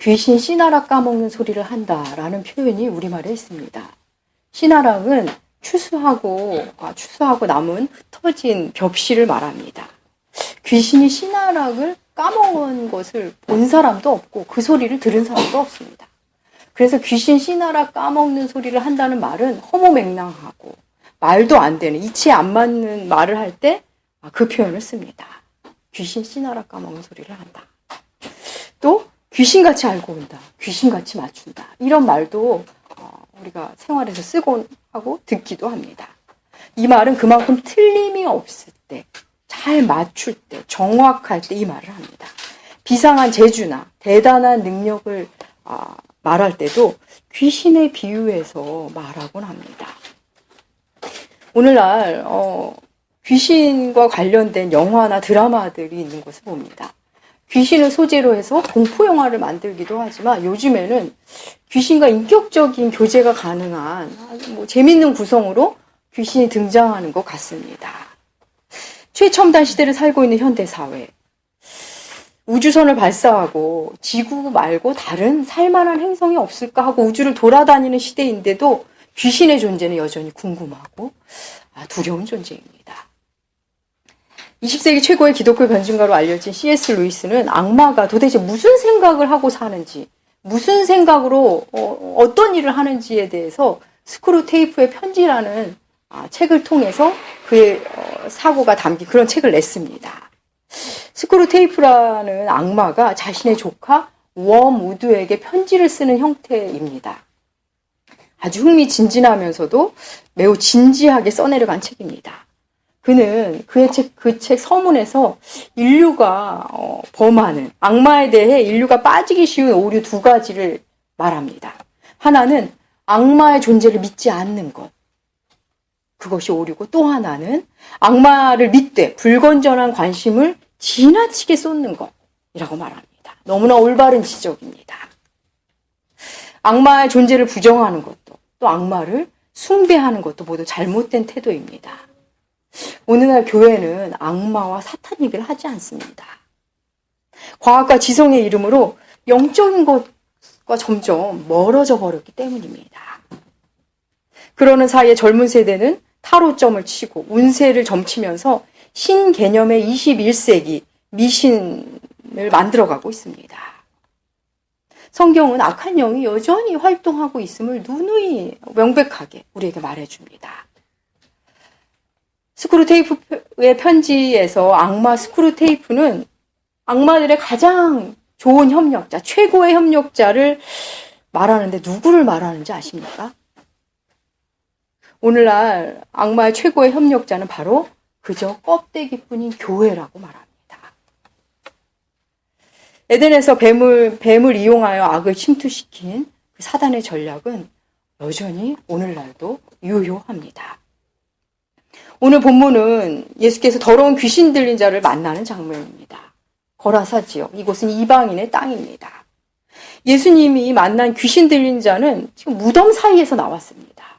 귀신 씨나락 까먹는 소리를 한다라는 표현이 우리말에 있습니다. 씨나락은 추수하고 남은 흩어진 벽실을 말합니다. 귀신이 씨나락을 까먹은 것을 본 사람도 없고 그 소리를 들은 사람도 없습니다. 그래서 귀신 씨나락 까먹는 소리를 한다는 말은 허무맹랑하고 말도 안 되는, 이치에 안 맞는 말을 할 때 그 표현을 씁니다. 귀신 씨나락 까먹는 소리를 한다. 또 귀신같이 알고 온다, 귀신같이 맞춘다, 이런 말도 우리가 생활에서 쓰곤 하고 듣기도 합니다. 이 말은 그만큼 틀림이 없을 때, 잘 맞출 때, 정확할 때 이 말을 합니다. 비상한 재주나 대단한 능력을 말할 때도 귀신에 비유해서 말하곤 합니다. 오늘날 귀신과 관련된 영화나 드라마들이 있는 것을 봅니다. 귀신을 소재로 해서 공포영화를 만들기도 하지만 요즘에는 귀신과 인격적인 교제가 가능한 재밌는 구성으로 귀신이 등장하는 것 같습니다. 최첨단 시대를 살고 있는 현대사회, 우주선을 발사하고 지구 말고 다른 살만한 행성이 없을까 하고 우주를 돌아다니는 시대인데도 귀신의 존재는 여전히 궁금하고 두려운 존재입니다. 20세기 최고의 기독교 변증가로 알려진 C.S. 루이스는 악마가 도대체 무슨 생각을 하고 사는지, 무슨 생각으로 어떤 일을 하는지에 대해서 스크루테이프의 편지라는 책을 통해서 그의 사고가 담긴 그런 책을 냈습니다. 스크루테이프라는 악마가 자신의 조카 웜우드에게 편지를 쓰는 형태입니다. 아주 흥미진진하면서도 매우 진지하게 써내려간 책입니다. 그는 그 책 서문에서 인류가 범하는 악마에 대해 인류가 빠지기 쉬운 오류 두 가지를 말합니다. 하나는 악마의 존재를 믿지 않는 것, 그것이 오류고, 또 하나는 악마를 믿되 불건전한 관심을 지나치게 쏟는 것이라고 말합니다. 너무나 올바른 지적입니다. 악마의 존재를 부정하는 것도, 또 악마를 숭배하는 것도 모두 잘못된 태도입니다. 오늘날 교회는 악마와 사탄 얘기를 하지 않습니다. 과학과 지성의 이름으로 영적인 것과 점점 멀어져 버렸기 때문입니다. 그러는 사이에 젊은 세대는 타로점을 치고 운세를 점치면서 신개념의 21세기 미신을 만들어가고 있습니다. 성경은 악한 영이 여전히 활동하고 있음을 누누이 명백하게 우리에게 말해줍니다. 스크루테이프의 편지에서 악마 스크루테이프는 악마들의 가장 좋은 협력자, 최고의 협력자를 말하는데 누구를 말하는지 아십니까? 오늘날 악마의 최고의 협력자는 바로 그저 껍데기뿐인 교회라고 말합니다. 에덴에서 뱀을 이용하여 악을 침투시킨 그 사단의 전략은 여전히 오늘날도 유효합니다. 오늘 본문은 예수께서 더러운 귀신 들린 자를 만나는 장면입니다. 거라사 지역, 이곳은 이방인의 땅입니다. 예수님이 만난 귀신 들린 자는 지금 무덤 사이에서 나왔습니다.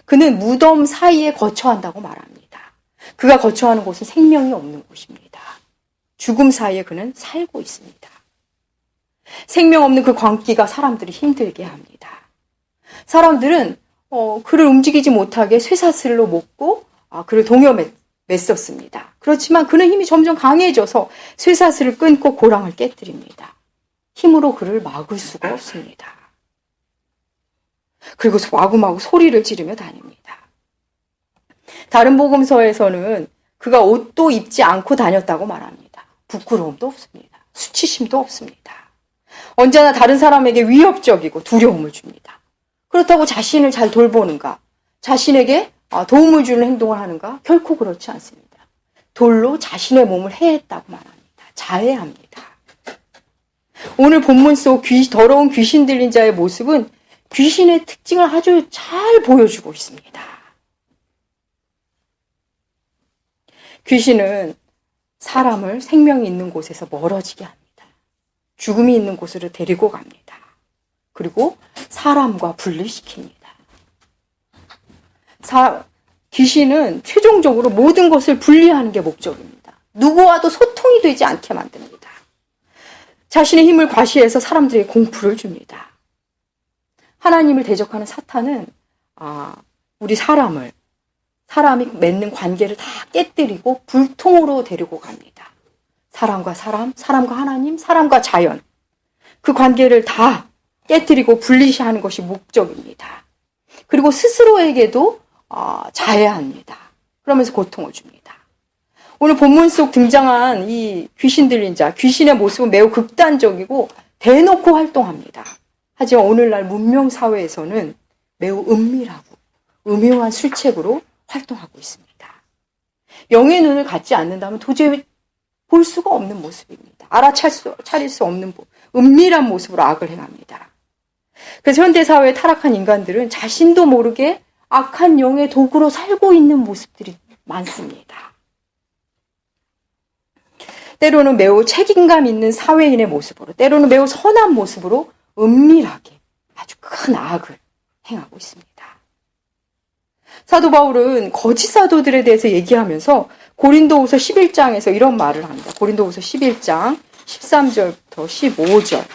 그는 무덤 사이에 거처한다고 말합니다. 그가 거처하는 곳은 생명이 없는 곳입니다. 죽음 사이에 그는 살고 있습니다. 생명 없는 그 광기가 사람들이 힘들게 합니다. 사람들은 그를 움직이지 못하게 쇠사슬로 묶고 그를 동여 맸었습니다. 그렇지만 그는 힘이 점점 강해져서 쇠사슬을 끊고 고랑을 깨뜨립니다. 힘으로 그를 막을 수가 없습니다. 그리고 마구마구 소리를 지르며 다닙니다. 다른 복음서에서는 그가 옷도 입지 않고 다녔다고 말합니다. 부끄러움도 없습니다. 수치심도 없습니다. 언제나 다른 사람에게 위협적이고 두려움을 줍니다. 그렇다고 자신을 잘 돌보는가, 자신에게 도움을 주는 행동을 하는가? 결코 그렇지 않습니다. 돌로 자신의 몸을 해했다고 말합니다. 자해합니다. 오늘 본문 속 더러운 귀신 들린 자의 모습은 귀신의 특징을 아주 잘 보여주고 있습니다. 귀신은 사람을 생명이 있는 곳에서 멀어지게 합니다. 죽음이 있는 곳으로 데리고 갑니다. 그리고 사람과 분리시킵니다. 귀신은 최종적으로 모든 것을 분리하는 게 목적입니다. 누구와도 소통이 되지 않게 만듭니다. 자신의 힘을 과시해서 사람들에게 공포를 줍니다. 하나님을 대적하는 사탄은 우리 사람이 맺는 관계를 다 깨뜨리고 불통으로 데리고 갑니다. 사람과 사람, 사람과 하나님, 사람과 자연. 그 관계를 다 깨뜨리고 분리시하는 것이 목적입니다. 그리고 스스로에게도 자해합니다. 그러면서 고통을 줍니다. 오늘 본문 속 등장한 이 귀신 들린 자, 귀신의 모습은 매우 극단적이고 대놓고 활동합니다. 하지만 오늘날 문명사회에서는 매우 은밀하고 음흉한 술책으로 활동하고 있습니다. 영의 눈을 갖지 않는다면 도저히 볼 수가 없는 모습입니다. 알아차릴 수 없는 은밀한 모습으로 악을 행합니다. 그래서 현대사회에 타락한 인간들은 자신도 모르게 악한 영의 도구로 살고 있는 모습들이 많습니다. 때로는 매우 책임감 있는 사회인의 모습으로, 때로는 매우 선한 모습으로 은밀하게 아주 큰 악을 행하고 있습니다. 사도 바울은 거짓 사도들에 대해서 얘기하면서 고린도후서 11장에서 이런 말을 합니다. 고린도후서 11장 13절부터 15절.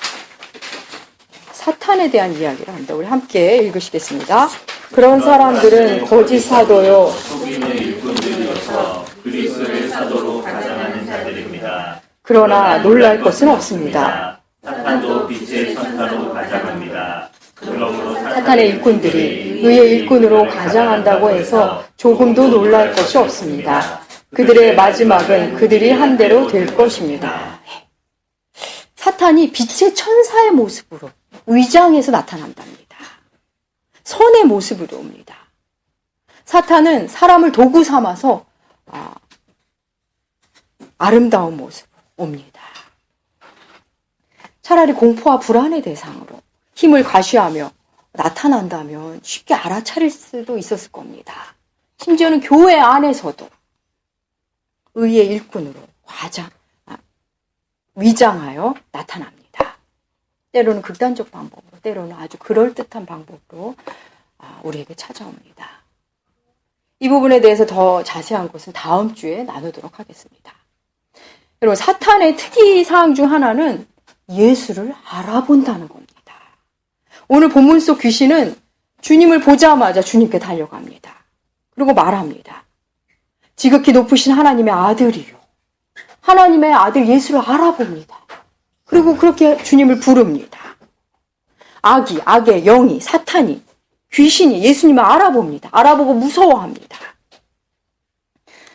사탄에 대한 이야기를 합니다. 우리 함께 읽으시겠습니다. 그런 사람들은 거짓 사도요, 속임의 일꾼들이어서 그리스도의 사도로 가장하는 자들입니다. 그러나 놀랄 것은 없습니다. 사탄도 빛의 천사로 가장합니다. 그러므로 사탄의 일꾼들이 의의 일꾼으로 가장한다고 해서 조금도 놀랄 것이 없습니다. 그들의 마지막은 그들이 한 대로 될 것입니다. 사탄이 빛의 천사의 모습으로 위장해서 나타난답니다. 선의 모습으로 옵니다. 사탄은 사람을 도구 삼아서 아름다운 모습으로 옵니다. 차라리 공포와 불안의 대상으로 힘을 과시하며 나타난다면 쉽게 알아차릴 수도 있었을 겁니다. 심지어는 교회 안에서도 의의 일꾼으로 위장하여 나타납니다. 때로는 극단적 방법으로, 때로는 아주 그럴듯한 방법으로 우리에게 찾아옵니다. 이 부분에 대해서 더 자세한 것은 다음 주에 나누도록 하겠습니다. 여러분, 사탄의 특이사항 중 하나는 예수를 알아본다는 겁니다. 오늘 본문 속 귀신은 주님을 보자마자 주님께 달려갑니다. 그리고 말합니다. 지극히 높으신 하나님의 아들이요. 하나님의 아들 예수를 알아봅니다. 그리고 그렇게 주님을 부릅니다. 악의 영이, 사탄이, 귀신이 예수님을 알아봅니다. 알아보고 무서워합니다.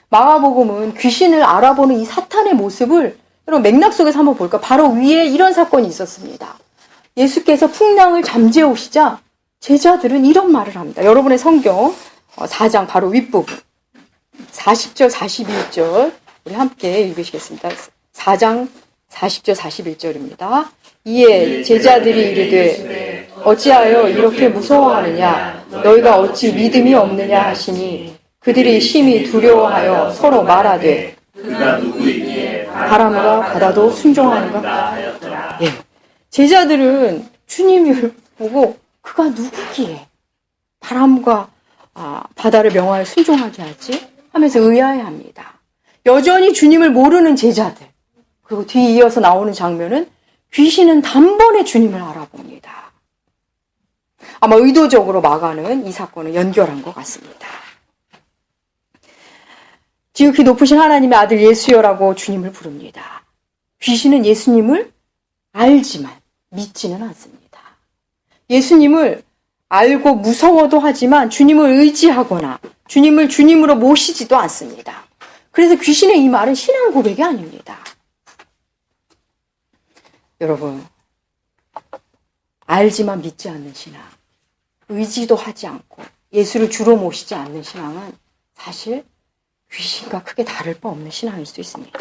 마가복음은 귀신을 알아보는 이 사탄의 모습을 여러분 맥락 속에서 한번 볼까? 바로 위에 이런 사건이 있었습니다. 예수께서 풍랑을 잠재우시자 제자들은 이런 말을 합니다. 여러분의 성경 4장 바로 윗부분 40절 41절 우리 함께 읽으시겠습니다. 4장 40절 41절입니다. 이에 제자들이 이르되 어찌하여 이렇게 무서워하느냐 너희가 어찌 믿음이 없느냐 하시니 그들이 심히 두려워하여 서로 말하되 그가 누구이기에 바람과 바다도 순종하는가? 예. 제자들은 주님을 보고 그가 누구기에 바람과 바다를 명하여 순종하게 하지? 하면서 의아해합니다. 여전히 주님을 모르는 제자들. 그리고 뒤이어서 나오는 장면은 귀신은 단번에 주님을 알아봅니다. 아마 의도적으로 마가는 이 사건을 연결한 것 같습니다. 지극히 높으신 하나님의 아들 예수여라고 주님을 부릅니다. 귀신은 예수님을 알지만 믿지는 않습니다. 예수님을 알고 무서워도 하지만 주님을 의지하거나 주님을 주님으로 모시지도 않습니다. 그래서 귀신의 이 말은 신앙 고백이 아닙니다. 여러분, 알지만 믿지 않는 신앙, 의지도 하지 않고 예수를 주로 모시지 않는 신앙은 사실 귀신과 크게 다를 바 없는 신앙일 수 있습니다.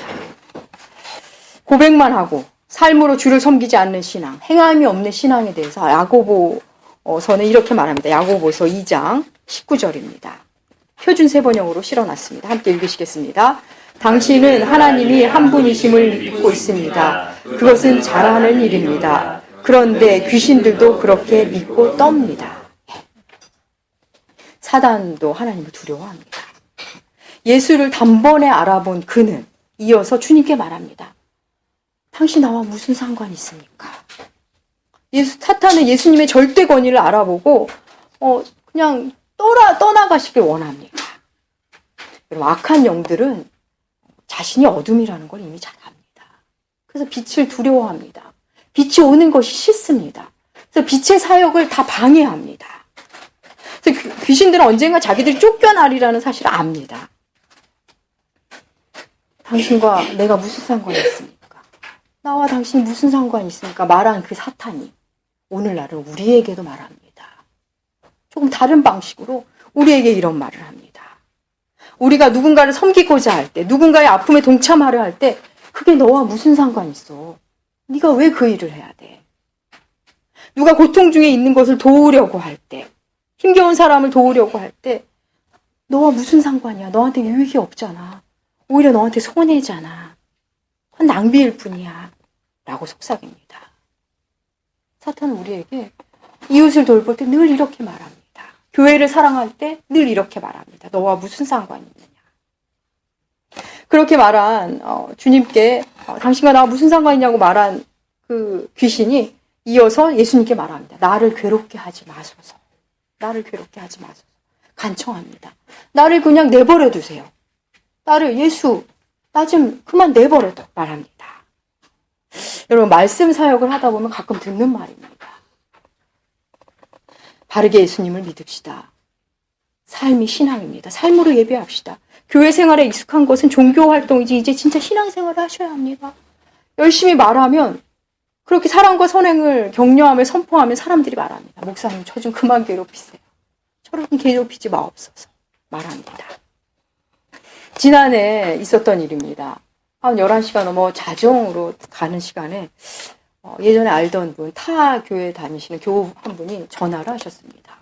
고백만 하고 삶으로 주를 섬기지 않는 신앙, 행함이 없는 신앙에 대해서 야고보서는 이렇게 말합니다. 야고보서 2장 19절입니다. 표준세 번역으로 실어놨습니다. 함께 읽으시겠습니다. 당신은 하나님이 한 분이심을 믿고 있습니다. 그것은 잘하는 일입니다. 그런데 귀신들도 그렇게 믿고 떱니다. 사단도 하나님을 두려워합니다. 예수를 단번에 알아본 그는 이어서 주님께 말합니다. 당신 나와 무슨 상관이 있습니까? 사탄은 예수님의 절대 권위를 알아보고 그냥 떠나가시길 원합니다. 여러분, 악한 영들은 자신이 어둠이라는 걸 이미 잘 압니다. 그래서 빛을 두려워합니다. 빛이 오는 것이 싫습니다. 그래서 빛의 사역을 다 방해합니다. 그래서 귀신들은 언젠가 자기들이 쫓겨나리라는 사실을 압니다. 당신과 내가 무슨 상관이 있습니까? 나와 당신이 무슨 상관이 있습니까? 말한 그 사탄이 오늘날은 우리에게도 말합니다. 조금 다른 방식으로 우리에게 이런 말을 합니다. 우리가 누군가를 섬기고자 할 때, 누군가의 아픔에 동참하려 할 때 그게 너와 무슨 상관이 있어? 네가 왜 그 일을 해야 돼? 누가 고통 중에 있는 것을 도우려고 할 때, 힘겨운 사람을 도우려고 할 때 너와 무슨 상관이야? 너한테 유익이 없잖아. 오히려 너한테 손해잖아. 그건 낭비일 뿐이야. 라고 속삭입니다. 사탄은 우리에게 이웃을 돌볼 때 늘 이렇게 말합니다. 교회를 사랑할 때 늘 이렇게 말합니다. 너와 무슨 상관이 있느냐. 그렇게 말한 주님께 당신과 나와 무슨 상관이냐고 말한 그 귀신이 이어서 예수님께 말합니다. 나를 괴롭게 하지 마소서. 나를 괴롭게 하지 마소서. 간청합니다. 나를 그냥 내버려 두세요. 예수, 나 좀 그만 내버려둬 말합니다. 여러분, 말씀 사역을 하다 보면 가끔 듣는 말입니다. 바르게 예수님을 믿읍시다. 삶이 신앙입니다. 삶으로 예배합시다. 교회 생활에 익숙한 것은 종교 활동이지 이제 진짜 신앙생활을 하셔야 합니다. 열심히 말하면 그렇게 사랑과 선행을 격려하며 선포하면 사람들이 말합니다. 목사님, 저 좀 그만 괴롭히세요. 저를 좀 괴롭히지 마옵소서 말합니다. 지난해 있었던 일입니다. 한 11시가 넘어 자정으로 가는 시간에 예전에 알던 분, 타 교회 다니시는 교우 한 분이 전화를 하셨습니다.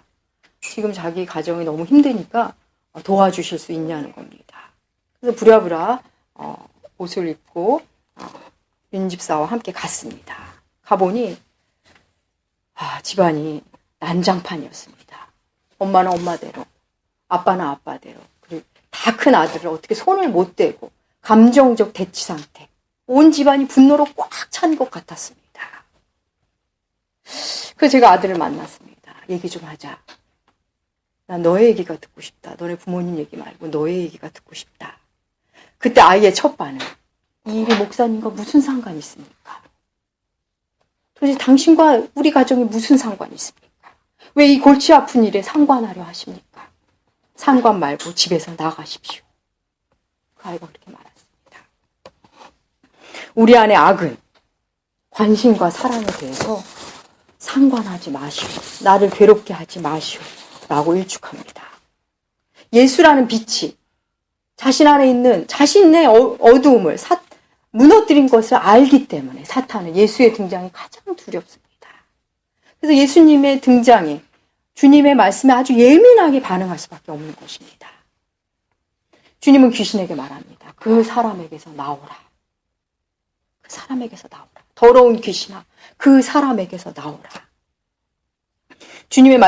지금 자기 가정이 너무 힘드니까 도와주실 수 있냐는 겁니다. 그래서 부랴부랴 옷을 입고 윤집사와 함께 갔습니다. 가보니 집안이 난장판이었습니다. 엄마는 엄마대로, 아빠는 아빠대로, 그리고 다 큰 아들을 어떻게 손을 못 대고 감정적 대치 상태, 온 집안이 분노로 꽉 찬 것 같았습니다. 그래서 제가 아들을 만났습니다. 얘기 좀 하자. 난 너의 얘기가 듣고 싶다. 너네 부모님 얘기 말고 너의 얘기가 듣고 싶다. 그때 아이의 첫 반응. 이 일이 목사님과 무슨 상관이 있습니까? 도대체 당신과 우리 가정이 무슨 상관이 있습니까? 왜 이 골치 아픈 일에 상관하려 하십니까? 상관 말고 집에서 나가십시오. 그 아이가 그렇게 말했습니다. 우리 안에 악은 관심과 사랑에 대해서 상관하지 마시오. 나를 괴롭게 하지 마시오. 라고 일축합니다. 예수라는 빛이 자신 안에 있는 자신의 어두움을 무너뜨린 것을 알기 때문에 사탄은 예수의 등장이 가장 두렵습니다. 그래서 예수님의 등장에 주님의 말씀에 아주 예민하게 반응할 수밖에 없는 것입니다. 주님은 귀신에게 말합니다. 그 사람에게서 나오라. 그 사람에게서 나오라. 더러운 귀신아, 그 사람에게서 나오라. 주님의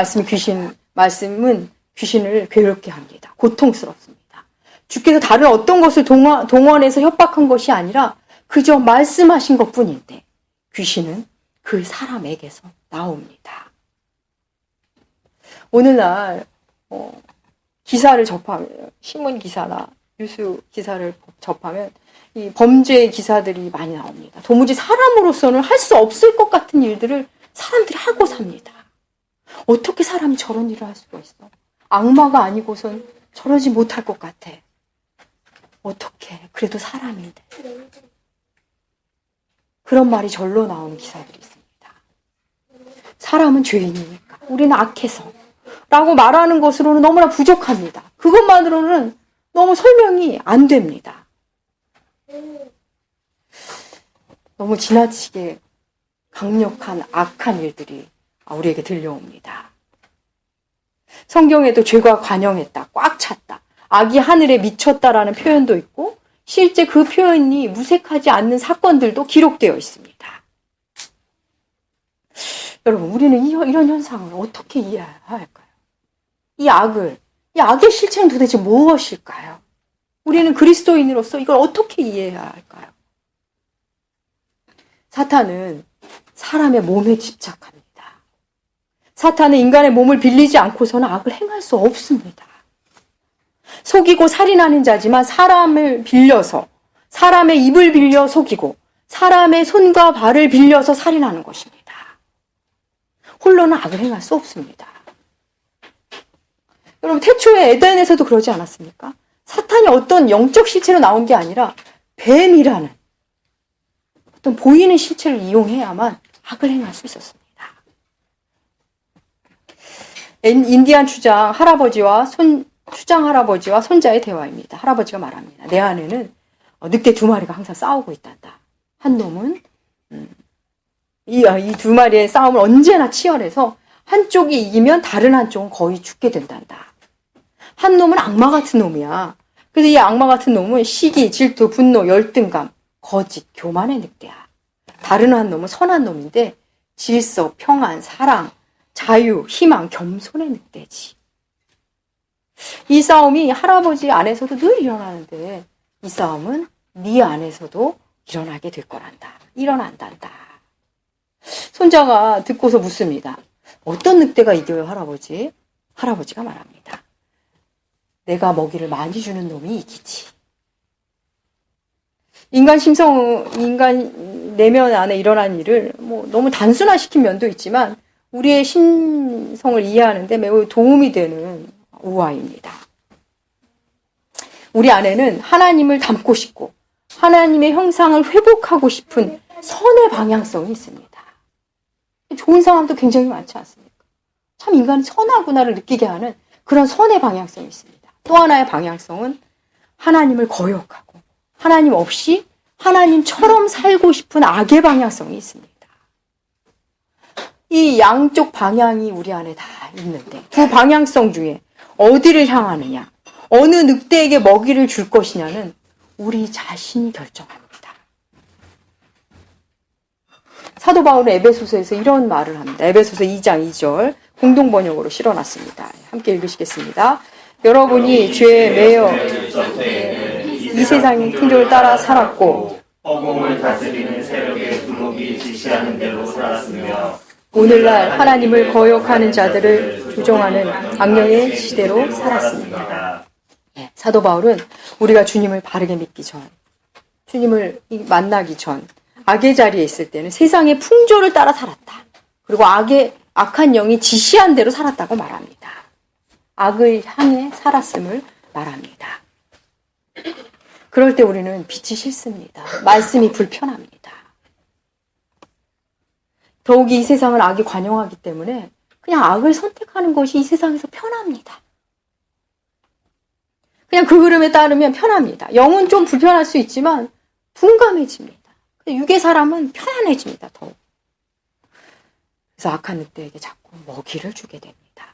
말씀은 귀신을 괴롭게 합니다. 고통스럽습니다. 주께서 다른 어떤 것을 동원해서 협박한 것이 아니라 그저 말씀하신 것뿐인데 귀신은 그 사람에게서 나옵니다. 오늘날 기사를 접하면, 신문 기사나 뉴스 기사를 접하면 이 범죄 기사들이 많이 나옵니다. 도무지 사람으로서는 할 수 없을 것 같은 일들을 사람들이 하고 삽니다. 어떻게 사람이 저런 일을 할 수가 있어? 악마가 아니고선 저러지 못할 것 같아. 어떻게? 그래도 사람인데. 그런 말이 절로 나오는 기사들이 있습니다. 사람은 죄인이니까. 우리는 악해서. 라고 말하는 것으로는 너무나 부족합니다. 그것만으로는 너무 설명이 안 됩니다. 너무 지나치게 강력한 악한 일들이 우리에게 들려옵니다. 성경에도 죄가 관영했다, 꽉 찼다, 악이 하늘에 미쳤다라는 표현도 있고 실제 그 표현이 무색하지 않는 사건들도 기록되어 있습니다. 여러분, 우리는 이런 현상을 어떻게 이해해야 할까요? 이 악의 실체는 도대체 무엇일까요? 우리는 그리스도인으로서 이걸 어떻게 이해해야 할까요? 사탄은 사람의 몸에 집착합니다. 사탄은 인간의 몸을 빌리지 않고서는 악을 행할 수 없습니다. 속이고 살인하는 자지만 사람을 빌려서, 사람의 입을 빌려 속이고 사람의 손과 발을 빌려서 살인하는 것입니다. 홀로는 악을 행할 수 없습니다. 여러분, 태초에 에덴에서도 그러지 않았습니까? 사탄이 어떤 영적 실체로 나온 게 아니라 뱀이라는 어떤 보이는 실체를 이용해야만 악을 행할 수 있었습니다. 인디안 추장 할아버지와 손자의 대화입니다. 할아버지가 말합니다. 내 안에는 늑대 2마리가 항상 싸우고 있단다. 한 놈은 이 2마리의 싸움은 언제나 치열해서 한쪽이 이기면 다른 한쪽은 거의 죽게 된단다. 한 놈은 악마 같은 놈이야. 그래서 이 악마 같은 놈은 시기, 질투, 분노, 열등감, 거짓, 교만의 늑대야. 다른 한 놈은 선한 놈인데 질서, 평안, 사랑, 자유, 희망, 겸손의 늑대지. 이 싸움이 할아버지 안에서도 늘 일어나는데 이 싸움은 네 안에서도 일어나게 될 거란다. 일어난단다. 손자가 듣고서 묻습니다. 어떤 늑대가 이겨요, 할아버지? 할아버지가 말합니다. 내가 먹이를 많이 주는 놈이 이기지. 인간 내면 안에 일어난 일을 너무 단순화시킨 면도 있지만 우리의 신성을 이해하는데 매우 도움이 되는 우화입니다. 우리 안에는 하나님을 닮고 싶고 하나님의 형상을 회복하고 싶은 선의 방향성이 있습니다. 좋은 사람도 굉장히 많지 않습니까? 참 인간이 선하구나를 느끼게 하는 그런 선의 방향성이 있습니다. 또 하나의 방향성은 하나님을 거역하고 하나님 없이 하나님처럼 살고 싶은 악의 방향성이 있습니다. 이 양쪽 방향이 우리 안에 다 있는데 두 방향성 중에 어디를 향하느냐, 어느 늑대에게 먹이를 줄 것이냐는 우리 자신이 결정합니다. 사도 바울은 에베소서에서 이런 말을 합니다. 에베소서 2장 2절 공동번역으로 실어놨습니다. 함께 읽으시겠습니다. 여러분이 죄에 매여 이 세상의 풍조를 따라 살았고 허공을 다스리는 세력의 두목이 지시하는 대로 살았으며 오늘날 하나님을 거역하는 자들을 조종하는 악령의 시대로 살았습니다. 사도 바울은 우리가 주님을 바르게 믿기 전, 주님을 만나기 전 악의 자리에 있을 때는 세상의 풍조를 따라 살았다. 그리고 악한 영이 지시한 대로 살았다고 말합니다. 악을 향해 살았음을 말합니다. 그럴 때 우리는 빛이 싫습니다. 말씀이 불편합니다. 더욱이 이 세상을 악이 관영하기 때문에 그냥 악을 선택하는 것이 이 세상에서 편합니다. 그냥 그 흐름에 따르면 편합니다. 영은 좀 불편할 수 있지만 둔감해집니다. 육의 사람은 편안해집니다. 더욱. 그래서 악한 늑대에게 자꾸 먹이를 주게 됩니다.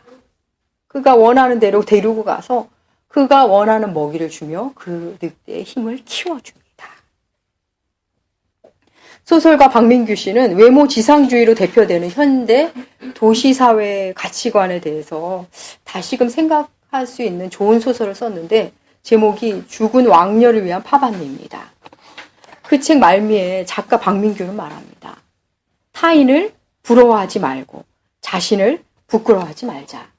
그가 원하는 대로 데리고 가서 그가 원하는 먹이를 주며 그 늑대의 힘을 키워줍니다. 소설가 박민규 씨는 외모 지상주의로 대표되는 현대 도시사회의 가치관에 대해서 다시금 생각할 수 있는 좋은 소설을 썼는데 제목이 죽은 왕녀를 위한 파반리입니다. 그 책 말미에 작가 박민규는 말합니다. 타인을 부러워하지 말고 자신을 부끄러워하지 말자.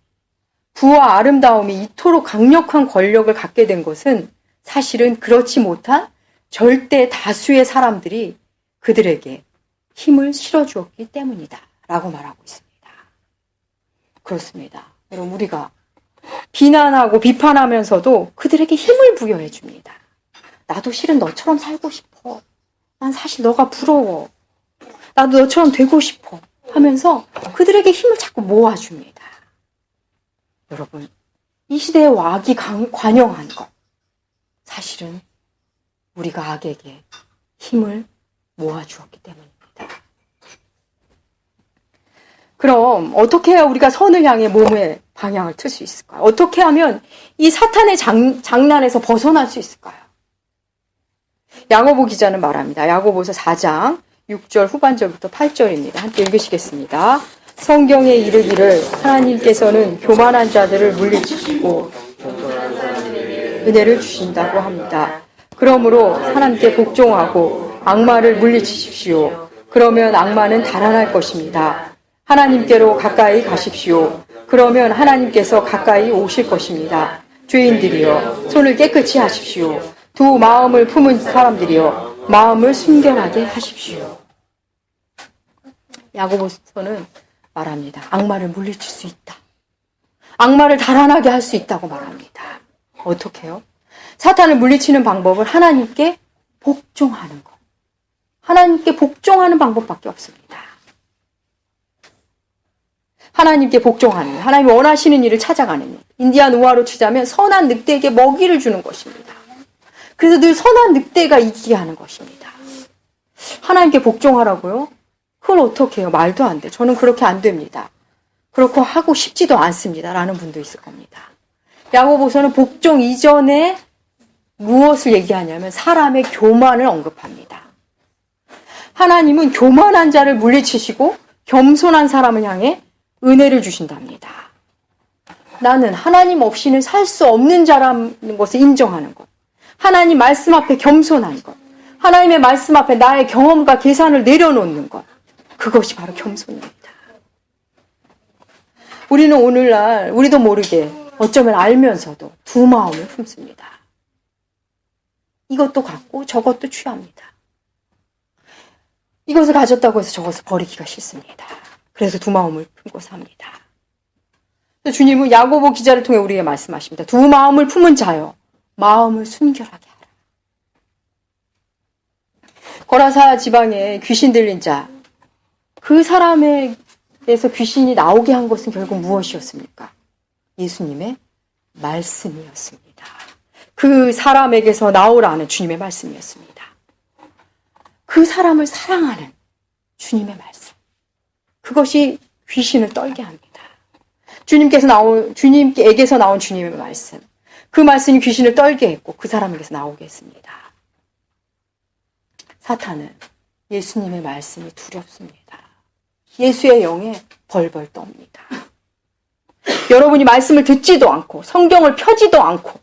부와 아름다움이 이토록 강력한 권력을 갖게 된 것은 사실은 그렇지 못한 절대 다수의 사람들이 그들에게 힘을 실어주었기 때문이다 라고 말하고 있습니다. 그렇습니다. 여러분, 우리가 비난하고 비판하면서도 그들에게 힘을 부여해 줍니다. 나도 실은 너처럼 살고 싶어. 난 사실 너가 부러워. 나도 너처럼 되고 싶어. 하면서 그들에게 힘을 자꾸 모아줍니다. 여러분, 이 시대의 악이 관영한 것, 사실은 우리가 악에게 힘을 모아주었기 때문입니다. 그럼 어떻게 해야 우리가 선을 향해 몸의 방향을 틀 수 있을까요? 어떻게 하면 이 사탄의 장난에서 벗어날 수 있을까요? 야고보 기자는 말합니다. 야고보서 4장 6절 후반절부터 8절입니다. 함께 읽으시겠습니다. 성경에 이르기를 하나님께서는 교만한 자들을 물리치시고 은혜를 주신다고 합니다. 그러므로 하나님께 복종하고 악마를 물리치십시오. 그러면 악마는 달아날 것입니다. 하나님께로 가까이 가십시오. 그러면 하나님께서 가까이 오실 것입니다. 죄인들이여, 손을 깨끗이 하십시오. 두 마음을 품은 사람들이여, 마음을 순결하게 하십시오. 야고보서는 말합니다. 악마를 물리칠 수 있다. 악마를 달아나게 할 수 있다고 말합니다. 어떻게 해요? 사탄을 물리치는 방법은 하나님께 복종하는 것. 하나님께 복종하는 방법밖에 없습니다. 하나님께 복종하는, 하나님이 원하시는 일을 찾아가는 일. 인디안 우화로 치자면 선한 늑대에게 먹이를 주는 것입니다. 그래서 늘 선한 늑대가 이기게 하는 것입니다. 하나님께 복종하라고요? 그걸 어떻게 해요? 말도 안 돼. 저는 그렇게 안 됩니다. 그렇고 하고 싶지도 않습니다. 라는 분도 있을 겁니다. 야고보서는 복종 이전에 무엇을 얘기하냐면 사람의 교만을 언급합니다. 하나님은 교만한 자를 물리치시고 겸손한 사람을 향해 은혜를 주신답니다. 나는 하나님 없이는 살 수 없는 자라는 것을 인정하는 것. 하나님 말씀 앞에 겸손한 것. 하나님의 말씀 앞에 나의 경험과 계산을 내려놓는 것. 그것이 바로 겸손입니다. 우리는 오늘날 우리도 모르게 어쩌면 알면서도 두 마음을 품습니다. 이것도 갖고 저것도 취합니다. 이것을 가졌다고 해서 저것을 버리기가 싫습니다. 그래서 두 마음을 품고 삽니다. 주님은 야고보 기자를 통해 우리에게 말씀하십니다. 두 마음을 품은 자여, 마음을 순결하게 하라. 거라사 지방에 귀신 들린 자, 그 사람에게서 귀신이 나오게 한 것은 결국 무엇이었습니까? 예수님의 말씀이었습니다. 그 사람에게서 나오라는 주님의 말씀이었습니다. 그 사람을 사랑하는 주님의 말씀. 그것이 귀신을 떨게 합니다. 주님께게서 나온 주님의 말씀. 그 말씀이 귀신을 떨게 했고 그 사람에게서 나오게 했습니다. 사탄은 예수님의 말씀이 두렵습니다. 예수의 영에 벌벌 떱니다. 여러분이 말씀을 듣지도 않고 성경을 펴지도 않고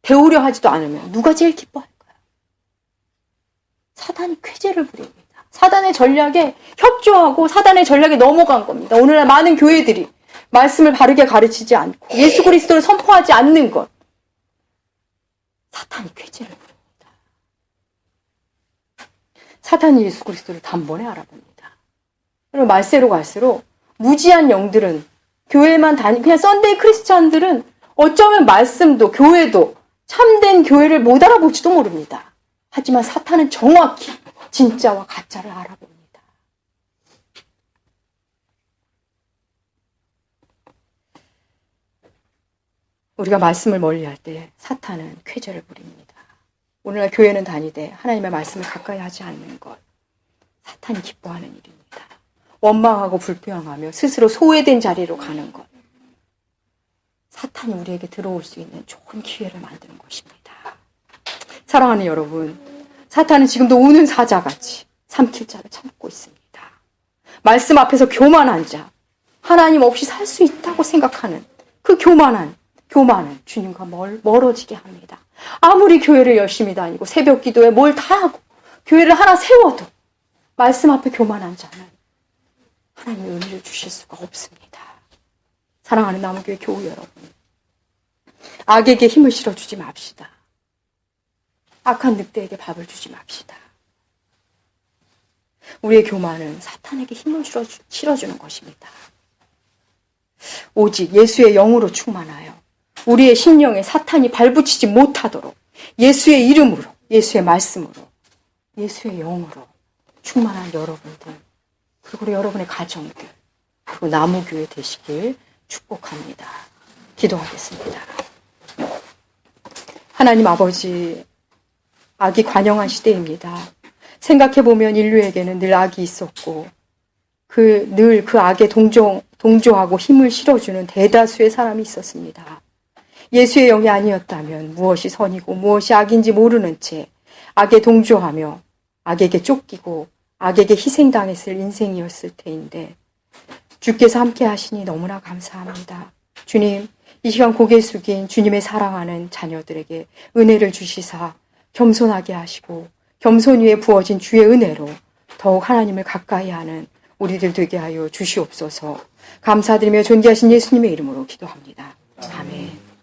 배우려 하지도 않으면 누가 제일 기뻐할까요? 사탄이 쾌재를 부립니다. 사단의 전략에 협조하고 사단의 전략에 넘어간 겁니다. 오늘날 많은 교회들이 말씀을 바르게 가르치지 않고 예수 그리스도를 선포하지 않는 것. 사탄이 쾌재를 부립니다. 사탄이 예수 그리스도를 단번에 알아봅니다. 그리고 말세로 갈수록 무지한 영들은 교회만 그냥 썬데이 크리스찬들은 어쩌면 말씀도 교회도 참된 교회를 못 알아볼지도 모릅니다. 하지만 사탄은 정확히 진짜와 가짜를 알아봅니다. 우리가 말씀을 멀리할 때 사탄은 쾌재를 부립니다. 오늘날 교회는 다니되 하나님의 말씀을 가까이 하지 않는 것, 사탄이 기뻐하는 일입니다. 원망하고 불평하며 스스로 소외된 자리로 가는 것, 사탄이 우리에게 들어올 수 있는 좋은 기회를 만드는 것입니다. 사랑하는 여러분, 사탄은 지금도 우는 사자같이 삼킬 자를 참고 있습니다. 말씀 앞에서 교만한 자, 하나님 없이 살 수 있다고 생각하는 그 교만은 주님과 멀어지게 합니다. 아무리 교회를 열심히 다니고 새벽 기도에 뭘 다 하고 교회를 하나 세워도 말씀 앞에 교만한 자는 하나님의 은혜를 주실 수가 없습니다. 사랑하는 남교회 교우 여러분, 악에게 힘을 실어주지 맙시다. 악한 늑대에게 밥을 주지 맙시다. 우리의 교만은 사탄에게 힘을 실어주는 것입니다. 오직 예수의 영으로 충만하여 우리의 심령에 사탄이 발붙이지 못하도록 예수의 이름으로, 예수의 말씀으로, 예수의 영으로 충만한 여러분들, 그리고 여러분의 가정들, 그리고 나무교회 되시길 축복합니다. 기도하겠습니다. 하나님 아버지, 악이 관영한 시대입니다. 생각해보면 인류에게는 늘 악이 있었고 늘 그 악에 동조하고 힘을 실어주는 대다수의 사람이 있었습니다. 예수의 영이 아니었다면 무엇이 선이고 무엇이 악인지 모르는 채 악에 동조하며 악에게 쫓기고 악에게 희생당했을 인생이었을 테인데 주께서 함께 하시니 너무나 감사합니다. 주님, 이 시간 고개 숙인 주님의 사랑하는 자녀들에게 은혜를 주시사 겸손하게 하시고 겸손 위에 부어진 주의 은혜로 더욱 하나님을 가까이 하는 우리들 되게 하여 주시옵소서. 감사드리며 존귀하신 예수님의 이름으로 기도합니다. 아멘.